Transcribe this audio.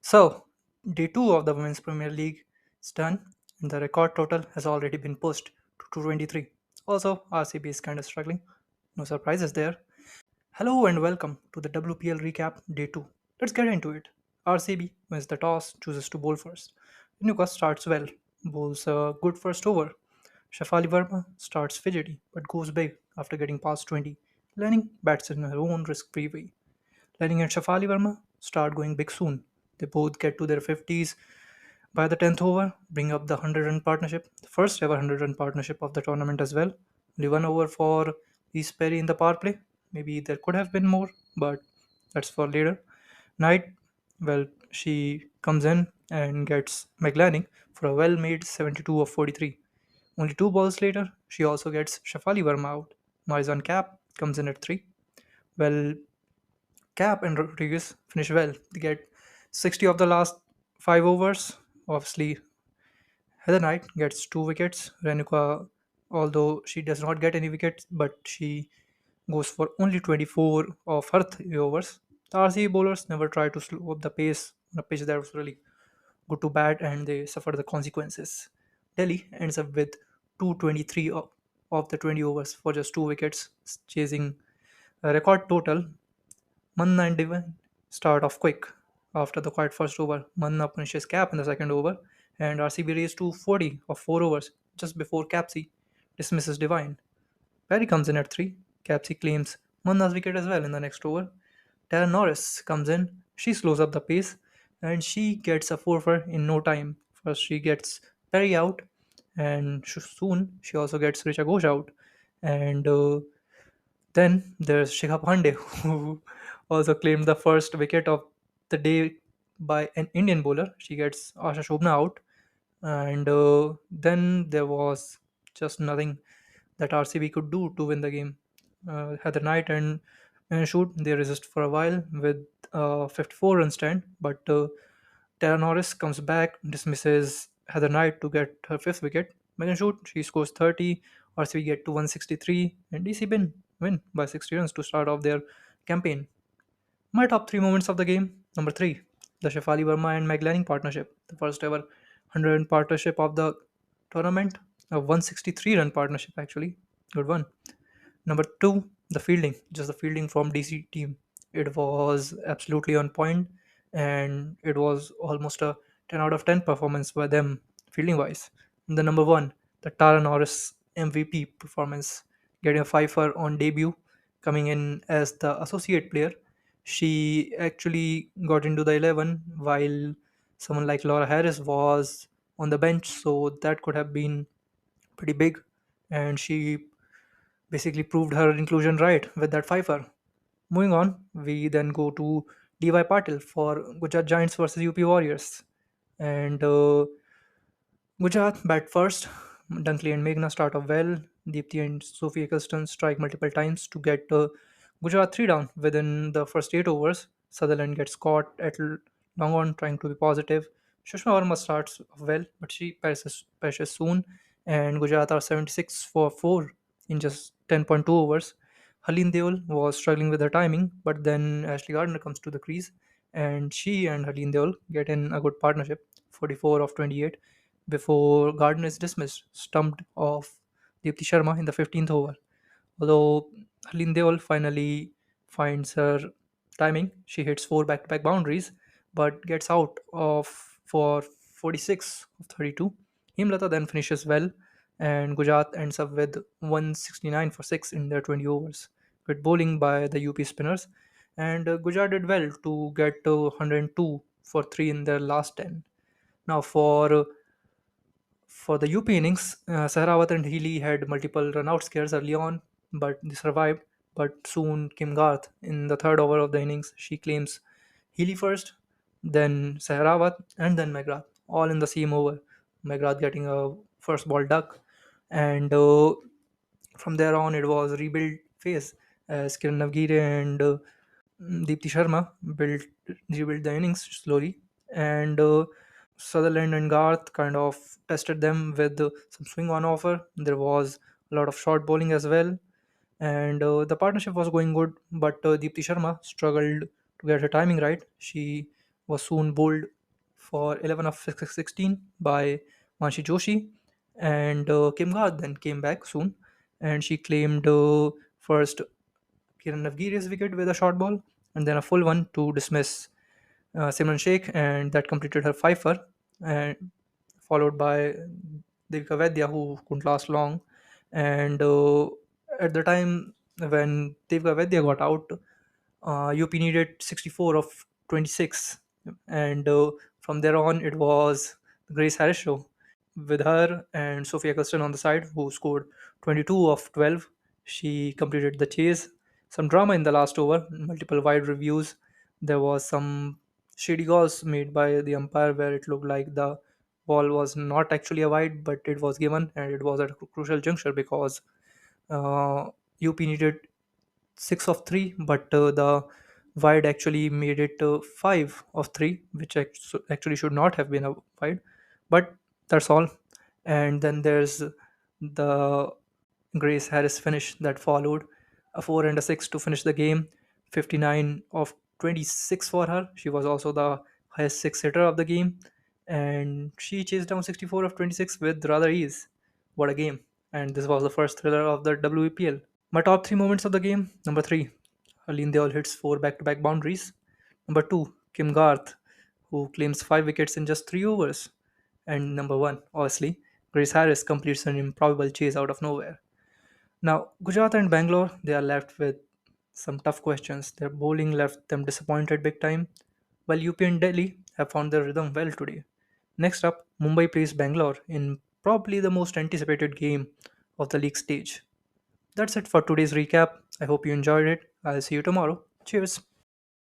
So, day 2 of the Women's Premier League is done, and the record total has already been pushed to 223. Also, RCB is kind of struggling. No surprises there. Hello and welcome to the WPL recap day 2. Let's get into it. RCB wins the toss, chooses to bowl first. Newcastle starts well, bowls a good first over. Shafali Verma starts fidgety but goes big after getting past 20. Lanning bats in her own risk-free way. Lanning and Shafali Verma start going big soon. They both get to their 50s by the 10th over, bring up the 100-run partnership, the first ever 100-run partnership of the tournament as well. Only one over for East Perry in the power play. Maybe there could have been more, but that's for later. Knight, well, she comes in and gets McLanning for a well made 72 of 43. Only two balls later, she also gets Shafali Verma out. Marizan Cap comes in at 3. Well, Cap and Rodriguez finish well. They get 60 of the last 5 overs. Obviously, Heather Knight gets 2 wickets. Renuka, although she does not get any wickets, but she goes for only 24 of her 3 overs. The RCB bowlers never try to slow up the pace on a pitch that was really good to bat, and they suffer the consequences. Delhi ends up with 223 of the 20 overs for just 2 wickets, chasing a record total. Manna and Divine start off quick. After the quiet first over, Manna punishes Cap in the second over, and RCB raised to 40 of 4 overs just before Capsy dismisses Divine. Perry comes in at 3. Capsy claims Manna's wicket as well in the next over. Tara Norris comes in. She slows up the pace and she gets a 4 for in no time. First, she gets Perry out, and soon she also gets Richa Ghosh out. And then there's Shikha Pandey, who also claimed the first wicket of the day by an Indian bowler. She gets Asha Shobna out, and then there was just nothing that RCB could do to win the game. Heather Knight and Shoot, they resist for a while with 54 run stand, but Tara Norris comes back, dismisses Heather Knight to get her fifth wicket. Megan Shoot, she scores 30, RCB get to 163, and DC Bin win by 60 runs to start off their campaign. My top 3 moments of the game. Number 3, the Shefali Verma and Meg Lanning partnership, the first ever 100-run partnership of the tournament, a 163-run partnership actually. Good one. Number 2, the fielding, just the fielding from DC team. It was absolutely on point, and it was almost a 10 out of 10 performance by them fielding wise. And the number 1, the Tara Norris MVP performance, getting a fifer on debut, coming in as the associate player. She actually got into the 11 while someone like Laura Harris was on the bench, so that could have been pretty big. And she basically proved her inclusion right with that fifer. Moving on, we then go to DY Patil for Gujarat Giants versus UP Warriors. And Gujarat bat first. Dunkley and Meghna start off well. Deepthi and Sophie Eccleston strike multiple times to get Gujarat 3 down within the first 8 overs. Sutherland gets caught at long on trying to be positive. Shushma Verma starts off well, but she perishes soon, and Gujarat are 76 for 4 in just 10.2 overs. Haleen Deol was struggling with her timing, but then Ashley Gardner comes to the crease, and she and Haleen Deol get in a good partnership, 44 of 28, before Gardner is dismissed, stumped off Deepthi Sharma in the 15th over. Although Haleen Deol finally finds her timing, she hits 4 back-to-back boundaries, but gets out of for 46 of 32. Himlata then finishes well, and Gujarat ends up with 169 for 6 in their 20 overs. Good bowling by the UP spinners, and Gujarat did well to get to 102 for 3 in their last 10. Now, for the UP innings, Sehrawat and Healy had multiple run-out scares early on, but they survived. But soon Kim Garth, in the third over of the innings, she claims Healy first, then Sehrawat, and then McGrath, all in the same over. McGrath getting a first ball duck, and from there on it was rebuild phase as Kiran Navgire and Deepthi Sharma rebuilt the innings slowly, and Sutherland and Garth kind of tested them with some swing on offer. There was a lot of short bowling as well, and the partnership was going good. But Deepthi Sharma struggled to get her timing right. She was soon bowled for 11 of 16 by Manshi Joshi, and Kim Garth then came back soon, and she claimed first Kiran Navgiri's wicket with a short ball, and then a full one to dismiss Simran Sheikh, and that completed her fifer, and followed by Devika Vaidya, who couldn't last long. And at the time when Devika Vaidya got out, UP needed 64 of 26, and from there on, it was the Grace Harris show with her and Sophia Custon on the side, who scored 22 of 12. She completed the chase. Some drama in the last over, multiple wide reviews. There was some shady calls made by the umpire where it looked like the ball was not actually a wide, but it was given, and it was at a crucial juncture because UP needed 6 of 3, but the wide actually made it 5 of 3, which actually should not have been a wide. But that's all. And then there's the Grace Harris finish that followed, a 4 and a 6 to finish the game, 59 of 26 for her. She was also the highest six hitter of the game, and she chased down 64 of 26 with rather ease. What a game! And this was the first thriller of the WPL. My top three moments of the game: number three, Aline Deol hits four back to back boundaries. Number two, Kim Garth, who claims 5 wickets in just 3 overs. And number one, obviously, Grace Harris completes an improbable chase out of nowhere. Now, Gujarat and Bangalore, they are left with some tough questions. Their bowling left them disappointed big time, while UP and Delhi have found their rhythm well today. Next up, Mumbai plays Bangalore in probably the most anticipated game of the league stage. That's it for today's recap. I hope you enjoyed it. I'll see you tomorrow. Cheers.